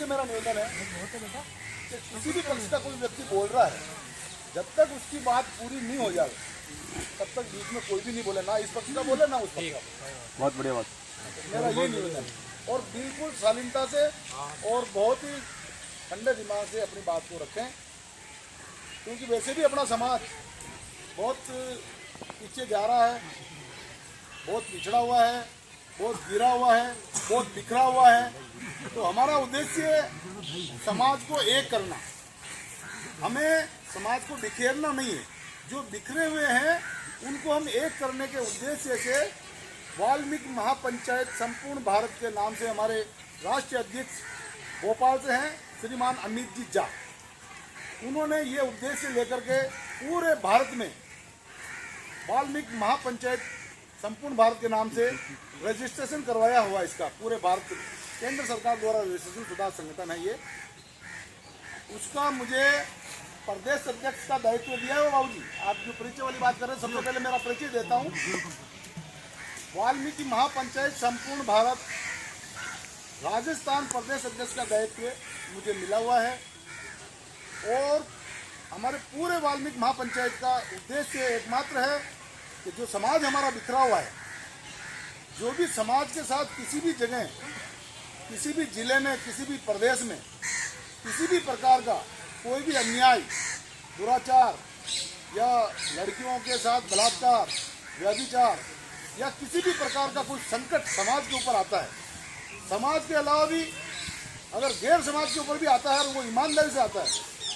से मेरा निवेदन है कि किसी भी पक्ष का कोई व्यक्ति बोल रहा है, जब तक उसकी बात पूरी नहीं हो जाए तब तक बीच में कोई भी नहीं बोले, ना इस पक्ष का बोले ना उस पक्ष का। बहुत बढ़िया बात। मेरा ये निवेदन है और बिल्कुल शालीनता से और बहुत ही ठंडे दिमाग से अपनी बात को रखें, क्योंकि वैसे भी अपना समाज बहुत पीछे जा रहा है, बहुत पिछड़ा हुआ है, बहुत गिरा हुआ है, बहुत बिखरा हुआ है। तो हमारा उद्देश्य समाज को एक करना, हमें समाज को बिखेरना नहीं है। जो बिखरे हुए हैं उनको हम एक करने के उद्देश्य से वाल्मीकि महापंचायत संपूर्ण भारत के नाम से हमारे राष्ट्रीय अध्यक्ष भोपाल से हैं श्रीमान अमित जी झा, उन्होंने ये उद्देश्य लेकर के पूरे भारत में वाल्मीकि महापंचायत संपूर्ण भारत के नाम से रजिस्ट्रेशन करवाया हुआ। इसका पूरे भारत केंद्र सरकार द्वारा रजिस्ट्रेशन शुदा संगठन है ये। उसका मुझे प्रदेश अध्यक्ष का दायित्व दिया है। बाबू जी, आप जो परिचय वाली बात कर रहे हैं, सबसे पहले मेरा परिचय देता हूँ। वाल्मीकि महापंचायत संपूर्ण भारत राजस्थान प्रदेश अध्यक्ष का दायित्व मुझे मिला हुआ है और हमारे पूरे वाल्मीकि महापंचायत का उद्देश्य एकमात्र है कि जो समाज हमारा बिखरा हुआ है, जो भी समाज के साथ किसी भी जगह, किसी भी जिले में, किसी भी प्रदेश में किसी भी प्रकार का कोई भी अन्याय, दुराचार या लड़कियों के साथ बलात्कार, व्यभिचार या किसी भी प्रकार का कोई संकट समाज के ऊपर आता है, समाज के अलावा भी अगर गैर समाज के ऊपर भी आता है और वो ईमानदारी से आता है,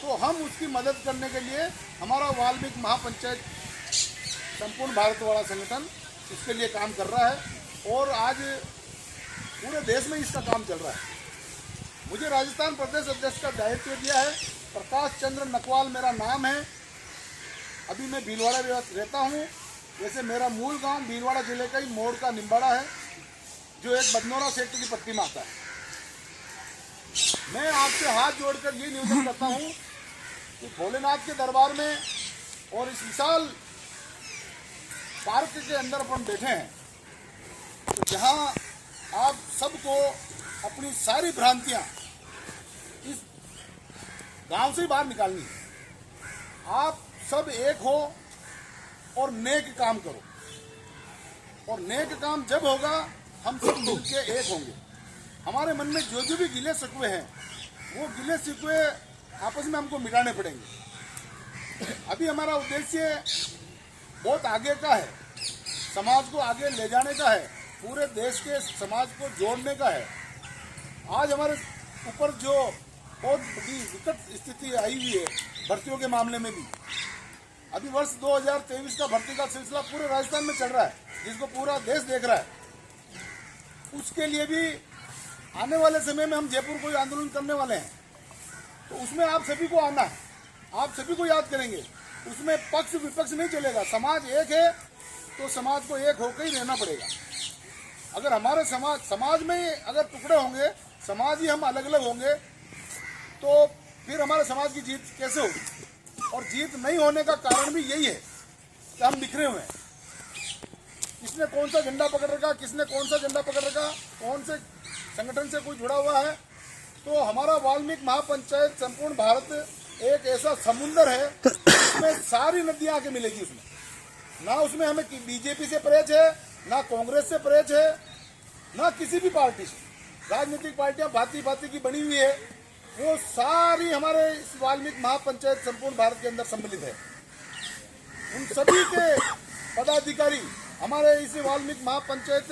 तो हम उसकी मदद करने के लिए हमारा वाल्मीकि महापंचायत संपूर्ण भारत वाला संगठन इसके लिए काम कर रहा है और आज पूरे देश में इसका काम चल रहा है। मुझे राजस्थान प्रदेश अध्यक्ष का दायित्व दिया है। प्रकाश चंद्र नकवाल मेरा नाम है। अभी मैं भीलवाड़ा रहता हूँ। वैसे मेरा मूल गांव भीलवाड़ा जिले का ही मोड़ का निम्बाड़ा है, जो एक बदनौरा सेक्टर की पट्टी में आता है। मैं आपसे हाथ जोड़कर ये निवेदन करता हूँ कि भोलेनाथ के दरबार में और इस विशाल पार्क के अंदर अपन बैठे हैं, तो जहाँ आप सबको अपनी सारी भ्रांतियाँ इस गांव से ही बाहर निकालनी है। आप सब एक हो और नेक काम करो, और नेक काम जब होगा हम सब मिलकर एक होंगे। हमारे मन में जो भी गिले शिकवे हैं, वो गिले शिकवे आपस में हमको मिटाने पड़ेंगे। अभी हमारा उद्देश्य बहुत आगे का है, समाज को आगे ले जाने का है, पूरे देश के समाज को जोड़ने का है। आज हमारे ऊपर जो बहुत बड़ी विकट स्थिति आई हुई है भर्तियों के मामले में भी, अभी वर्ष 2023 का भर्ती का सिलसिला पूरे राजस्थान में चल रहा है, जिसको पूरा देश देख रहा है। उसके लिए भी आने वाले समय में हम जयपुर को आंदोलन करने वाले हैं, तो उसमें आप सभी को आना है, आप सभी को याद करेंगे। उसमें पक्ष विपक्ष नहीं चलेगा। समाज एक है तो समाज को एक होकर ही रहना पड़ेगा। अगर हमारे समाज में अगर टुकड़े होंगे, समाज ही हम अलग अलग होंगे, तो फिर हमारे समाज की जीत कैसे होगी? और जीत नहीं होने का कारण भी यही है कि हम बिखरे हुए हैं। किसने कौन सा झंडा पकड़ रखा, किसने कौन सा झंडा पकड़ रखा, कौन से संगठन से कोई जुड़ा हुआ है। तो हमारा वाल्मीकि महापंचायत संपूर्ण भारत एक ऐसा समुंदर है जिसमें सारी नदियां आके मिलेगी। उसमें ना उसमें हमें बीजेपी से परहेज है, ना कांग्रेस से परहेज है, ना किसी भी पार्टी से। राजनीतिक पार्टियां भांति भांति की बनी हुई है, वो सारी हमारे इस वाल्मीकि महापंचायत संपूर्ण भारत के अंदर सम्मिलित है। उन सभी के पदाधिकारी हमारे इस वाल्मीकि महापंचायत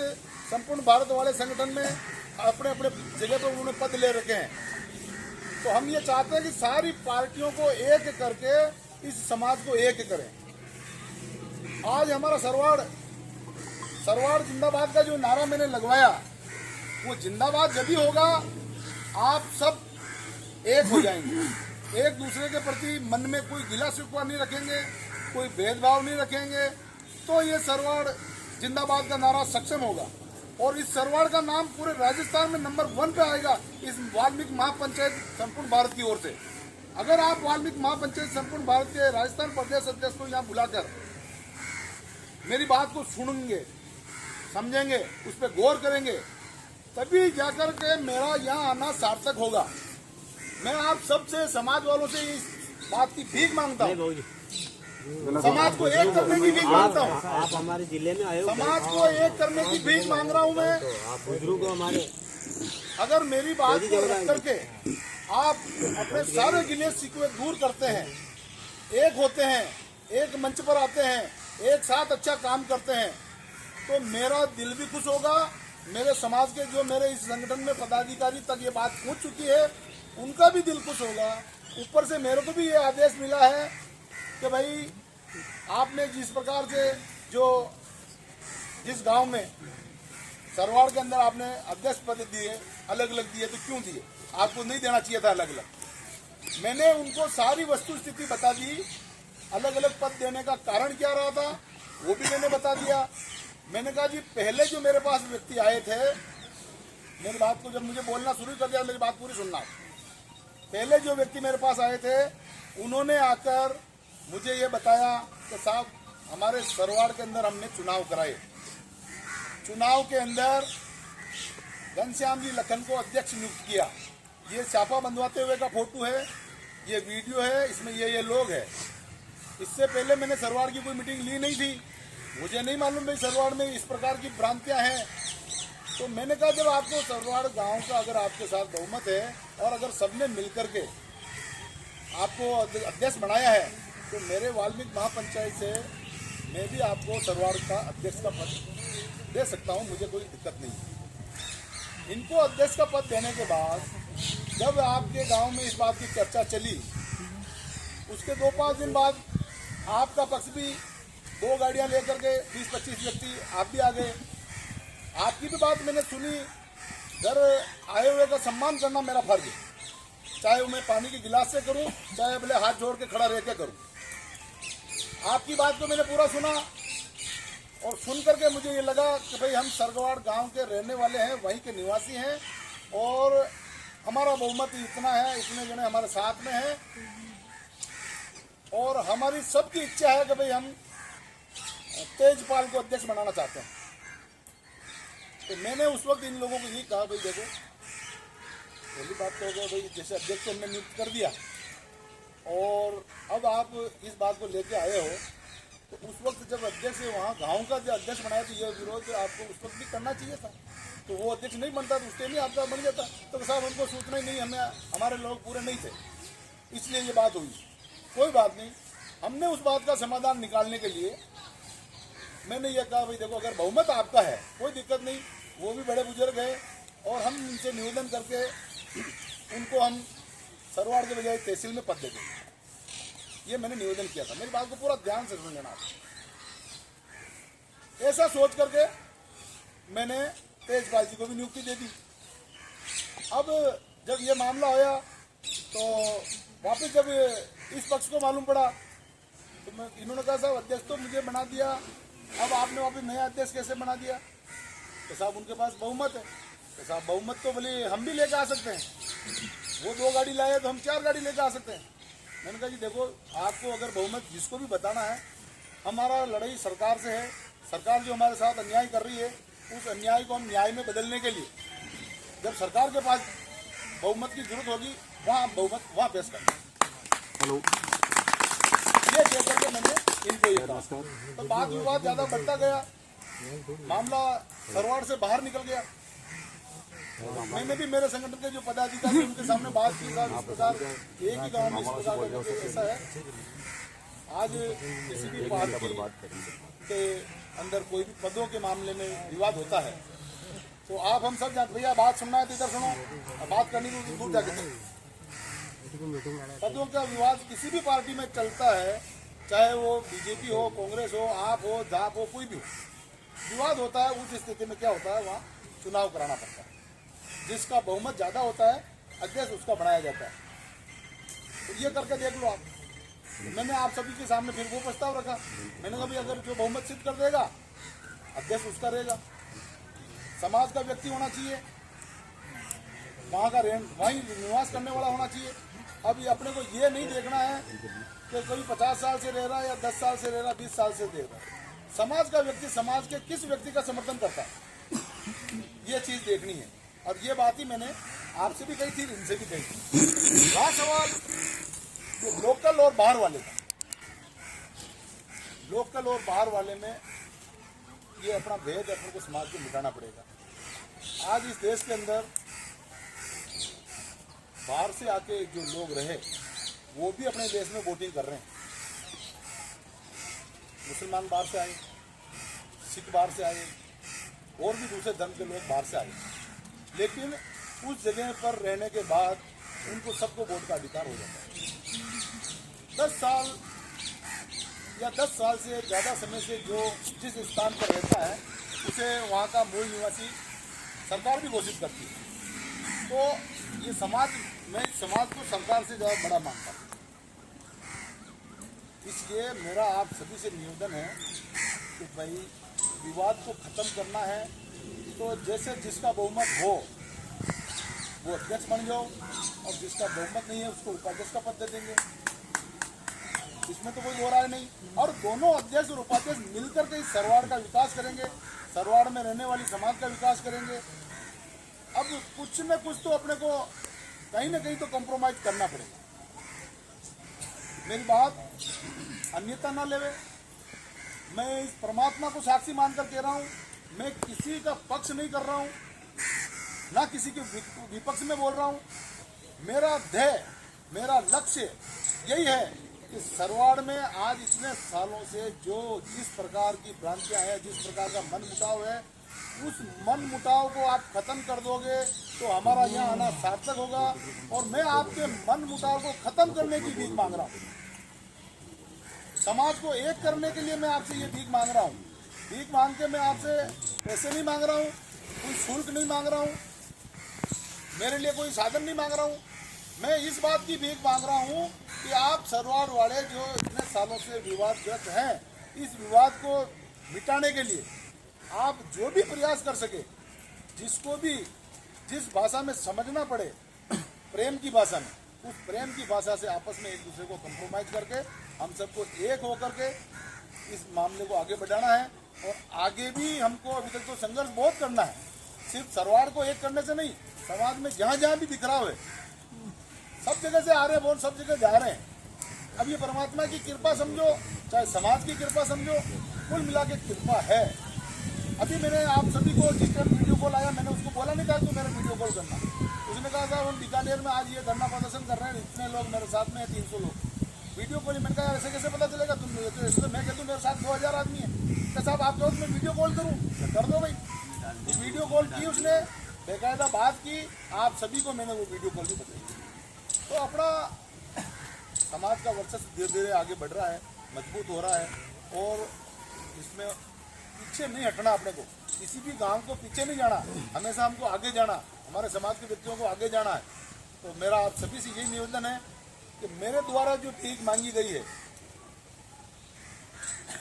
संपूर्ण भारत वाले संगठन में अपने अपने जगह पर उन्होंने पद ले रखे हैं। तो हम ये चाहते हैं कि सारी पार्टियों को एक करके इस समाज को एक करें। आज हमारा सरवाड़ जिंदाबाद का जो नारा मैंने लगवाया, वो जिंदाबाद जब भी होगा आप सब एक हो जाएंगे, एक दूसरे के प्रति मन में कोई गिला शिकवा नहीं रखेंगे, कोई भेदभाव नहीं रखेंगे, तो ये सरवाड़ जिंदाबाद का नारा सक्षम होगा। और इस सरवाड़ का नाम पूरे राजस्थान में नंबर 1 पे आएगा इस वाल्मीकि महापंचायत संपूर्ण भारत की ओर से। अगर आप वाल्मीकि महापंचायत संपूर्ण भारत के राजस्थान प्रदेश अध्यक्ष को यहाँ बुलाकर मेरी बात को सुनेंगे, समझेंगे, उस पर गौर करेंगे, तभी जाकर के मेरा यहाँ आना सार्थक होगा। मैं आप सबसे समाज वालों से इस बात की भीख मांगता हूँ, समाज को एक करने की भीख मांगता हूँ। आप हमारे जिले में आए हो, समाज को एक करने की भीख मांग रहा हूँ मैं। आप बुजुर्ग हमारे, अगर मेरी बात को रख करके आप अपने सारे गिले शिकवे दूर करते हैं, एक होते हैं, एक मंच पर आते हैं, एक साथ अच्छा काम करते हैं, तो मेरा दिल भी खुश होगा। मेरे समाज के जो मेरे इस संगठन में पदाधिकारी तक ये बात पहुंच चुकी है, उनका भी दिल खुश होगा। ऊपर से मेरे को भी ये आदेश मिला है कि भाई आपने जिस प्रकार से जो जिस गांव में सरवाड़ के अंदर आपने अध्यक्ष पद दिए, अलग अलग दिए, तो क्यों दिए? आपको नहीं देना चाहिए था अलग अलग। मैंने उनको सारी वस्तु स्थिति बता दी, अलग अलग पद देने का कारण क्या रहा था वो भी मैंने बता दिया। मैंने कहा जी पहले जो मेरे पास व्यक्ति आए थे, मेरी बात को जब मुझे बोलना शुरू कर दिया, मेरी बात पूरी सुनना। पहले जो व्यक्ति मेरे पास आए थे, उन्होंने आकर मुझे ये बताया कि साहब हमारे सरवाड़ के अंदर हमने चुनाव कराए, चुनाव के अंदर घनश्याम जी लखन को अध्यक्ष नियुक्त किया। ये छापा बंधवाते हुए का फोटो है, ये वीडियो है, इसमें ये लोग हैं। इससे पहले मैंने सरवाड़ की कोई मीटिंग ली नहीं थी, मुझे नहीं मालूम भाई सरवाड़ में इस प्रकार की भ्रांतियां हैं। तो मैंने कहा जब आपको सरवाड़ गांव का अगर आपके साथ बहुमत है और अगर सबने मिलकर के आपको अध्यक्ष बनाया है, तो मेरे वाल्मीकि महापंचायत से मैं भी आपको सरवाड़ का अध्यक्ष का पद दे सकता हूं, मुझे कोई दिक्कत नहीं। इनको अध्यक्ष का पद देने के बाद जब आपके गांव में इस बात की चर्चा चली, उसके 2-5 दिन बाद आपका पक्ष भी 2 गाड़ियां लेकर के 20-25 व्यक्ति आप भी आ गए। आपकी भी बात मैंने सुनी। घर आए हुए का सम्मान करना मेरा फर्ज है, चाहे वो मैं पानी के गिलास से करूं, चाहे भले हाथ जोड़ के खड़ा रह के करूं। आपकी बात को मैंने पूरा सुना और सुन करके मुझे ये लगा कि भाई हम सरवाड़ गांव के रहने वाले हैं, वहीं के निवासी हैं और हमारा बहुमत इतना है, इतने जने हमारे साथ में हैं और हमारी सबकी इच्छा है कि भाई हम तेजपाल को अध्यक्ष बनाना चाहते हैं। तो मैंने उस वक्त इन लोगों को ये कहा, भाई देखो पहली बात तो हो गया भाई, जैसे अध्यक्ष हमने नियुक्त कर दिया और अब आप इस बात को लेके आए हो, तो उस वक्त जब अध्यक्ष वहाँ गांव का जो अध्यक्ष बनाया, तो ये विरोध आपको उस वक्त भी करना चाहिए था। तो वो अध्यक्ष नहीं बनता तो उसके लिए आपका बन जाता। तो साहब हमको सूचना ही नहीं, हमें हमारे लोग पूरे नहीं थे, इसलिए ये बात हुई। कोई बात नहीं, हमने उस बात का समाधान निकालने के लिए मैंने ये कहा भाई देखो अगर बहुमत आपका है कोई दिक्कत नहीं, वो भी बड़े बुजुर्ग हैं और हम उनसे निवेदन करके उनको हम सरवाड़ के बजाय तहसील में पद दे देंगे, ये मैंने निवेदन किया था। मेरी बात को पूरा ध्यान से सुन लेना। ऐसा सोच करके मैंने तेजपाल जी को भी नियुक्ति दे दी। अब जब ये मामला होया तो वापस जब इस पक्ष को मालूम पड़ा तो इन्होंने कहा साहब अध्यक्ष तो मुझे बना दिया, अब आपने वापस नया अध्यक्ष कैसे बना दिया? तो साहब उनके पास बहुमत है। तो साहब बहुमत तो बोले हम भी लेकर आ सकते हैं, वो 2 गाड़ी लाए तो हम 4 गाड़ी लेकर आ सकते हैं। मैंने कहा जी देखो आपको अगर बहुमत जिसको भी बताना है, हमारा लड़ाई सरकार से है, सरकार जो हमारे साथ अन्याय कर रही है उस अन्याय को हम न्याय में बदलने के लिए जब सरकार के पास बहुमत की जरूरत होगी वहाँ बहुमत वहाँ पेश करना। ये कह करके मैंने इनको ये कहा। तो बात विवाद ज्यादा बढ़ता गया, मामला सरवाड़ से बाहर निकल गया। मैंने भी मेरे संगठन के जो पदाधिकारी उनके सामने बात की, इस प्रकार एक ही गांव में इस प्रकार ऐसा है, आज किसी भी पार्टी के अंदर कोई भी पदों के मामले में विवाद होता है तो आप हम सब जानते भैया बात सुनना है तो इधर सुनो, बात करनी तो दूर जाके। पदों का विवाद किसी भी पार्टी में चलता है, चाहे वो बीजेपी हो, कांग्रेस हो, आप हो, जाप हो, कोई भी हो, विवाद होता है। उस स्थिति में क्या होता है, वहाँ चुनाव कराना पड़ता है। जिसका बहुमत ज्यादा होता है अध्यक्ष उसका बनाया जाता है। तो ये करके देख लो आप। मैंने आप सभी के सामने फिर वो प्रस्ताव रखा, मैंने कहा भाई अगर जो बहुमत सिद्ध कर देगा अध्यक्ष उसका रहेगा। समाज का व्यक्ति होना चाहिए, वहाँ का वहीं निवास करने वाला होना चाहिए। अब ये अपने को ये नहीं देखना है कि कोई 50 साल से रह रहा है या 10 साल से रह रहा है, 20 साल से रह रहा है। समाज का व्यक्ति समाज के किस व्यक्ति का समर्थन करता है, ये चीज देखनी है। और ये बात ही मैंने आपसे भी कही थी, इनसे भी कही थी। रहा सवाल ये लोकल और बाहर वाले का। लोकल और बाहर वाले में ये अपना भेद अपने को समाज को मिटाना पड़ेगा। आज इस देश के अंदर बाहर से आके जो लोग रहे वो भी अपने देश में वोटिंग कर रहे हैं। मुसलमान बाहर से आए, सिख बाहर से आए, और भी दूसरे धर्म के लोग बाहर से आए, लेकिन उस जगह पर रहने के बाद उनको सबको वोट का अधिकार हो जाता है। 10 साल या 10 साल से ज़्यादा समय से जो जिस स्थान पर रहता है उसे वहाँ का मूल निवासी सरकार भी घोषित करती है। तो ये समाज को सरकार से ज़्यादा बड़ा मानता है। इसलिए मेरा आप सभी से निवेदन है कि भाई विवाद को ख़त्म करना है तो जैसे जिसका बहुमत हो वो अध्यक्ष बन जाओ, और जिसका बहुमत नहीं है उसको उपाध्यक्ष का पद दे देंगे। इसमें तो कोई हो रहा है नहीं। और दोनों अध्यक्ष और उपाध्यक्ष मिलकर के इस सरवाड़ का विकास करेंगे, सरवाड़ में रहने वाली समाज का विकास करेंगे। अब कुछ न कुछ तो अपने को कहीं ना कहीं तो कॉम्प्रोमाइज करना पड़ेगा। मेरी बात अन्यथा ना लेवे। मैं इस परमात्मा को साक्षी मानकर कह रहा हूँ, मैं किसी का पक्ष नहीं कर रहा हूँ, ना किसी के विपक्ष में बोल रहा हूँ। मेरा ध्येय, मेरा लक्ष्य यही है कि सरवाड़ में आज इतने सालों से जो जिस प्रकार की भ्रांतियां हैं, जिस प्रकार का मन मुटाव है, उस मन मुटाव को आप खत्म कर दोगे तो हमारा यहाँ आना सार्थक होगा। और मैं आपके मन मुटाव को खत्म करने की भीख मांग रहा हूँ। समाज को एक करने के लिए मैं आपसे ये भीख मांग रहा हूँ। भीख मांग के मैं आपसे पैसे नहीं मांग रहा हूँ, कोई शुल्क नहीं मांग रहा हूँ, मेरे लिए कोई साधन नहीं मांग रहा हूँ। मैं इस बात की भीख मांग रहा हूँ कि आप सरवाड़ वाले जो इतने सालों से विवादग्रस्त हैं, इस विवाद को मिटाने के लिए आप जो भी प्रयास कर सके, जिसको भी जिस भाषा में समझना पड़े, प्रेम की भाषा में, उस प्रेम की भाषा से आपस में एक दूसरे को कंप्रोमाइज करके हम सबको एक होकर के इस मामले को आगे बढ़ाना है। और आगे भी हमको अभी तक तो संघर्ष बहुत करना है, सिर्फ सरवाड़ को एक करने से नहीं, समाज में जहाँ जहाँ भी बिखराव है, सब जगह से आ रहे हैं, सब जगह जा रहे हैं। अब ये परमात्मा की कृपा समझो, चाहे समाज की कृपा समझो, कुल मिला के कृपा है। अभी मैंने आप सभी को जिस टाइम वीडियो कॉल आया, मैंने उसको बोला नहीं था कि मेरा वीडियो कॉल करना। उसने कहा साहब हम बीकानेर में आज ये धरना प्रदर्शन कर रहे हैं, इतने लोग मेरे साथ में है, 300 लोग। वीडियो कॉल मैंने कहा ऐसे कैसे पता चलेगा, तुम तो इसलिए मैं कहता हूँ मेरे साथ 2000 आदमी है। तो साहब आप कहो मैं वीडियो कॉल करूँ, कर दो भाई। वीडियो कॉल की उसने, बेकायदा बात की, आप सभी को मैंने वो वीडियो कॉल भी बताई। तो अपना समाज का वर्चस्व धीरे धीरे आगे बढ़ रहा है, मजबूत हो रहा है। और इसमें पीछे नहीं हटना, अपने को किसी भी गांव को पीछे नहीं जाना, हमेशा हमको आगे जाना, हमारे समाज के व्यक्तियों को आगे जाना है। तो मेरा आप सभी से यही निवेदन है कि मेरे द्वारा जो भीख मांगी गई है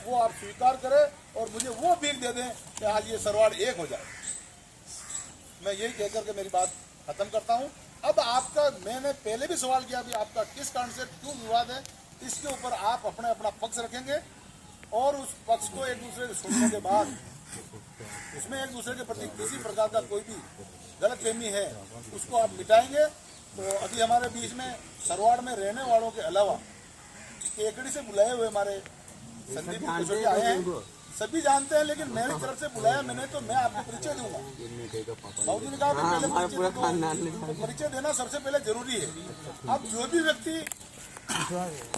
वो आप स्वीकार करें और मुझे वो भीख दे दें कि आज ये सरवाड़ एक हो जाए। मैं यही कहकर के मेरी बात खत्म करता हूँ। अब आपका, मैंने पहले भी सवाल किया, अभी आपका किस कारण से क्यों विवाद है, इसके ऊपर आप अपना पक्ष रखेंगे और उस पक्ष को एक दूसरे से सुनने के बाद उसमें एक दूसरे के प्रति किसी प्रकार का कोई भी गलतफहमी है उसको आप मिटाएंगे। तो अभी हमारे बीच में सरवाड़ में रहने वालों के अलावा केकड़ी से बुलाए हुए हमारे संदीप कुशवाहा आए हैं, सभी जानते हैं, लेकिन मेरी तरफ से बुलाया मैंने, तो मैं आपको परिचय दूंगा। बाबूजी ने कहा पहले परिचय देना सबसे पहले जरूरी है। अब जो भी व्यक्ति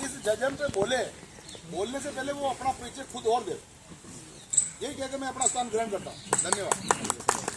इस जजन पे बोलने से पहले वो अपना परिचय खुद और दे, यही कहकर मैं अपना स्थान ग्रहण करता हूँ। धन्यवाद।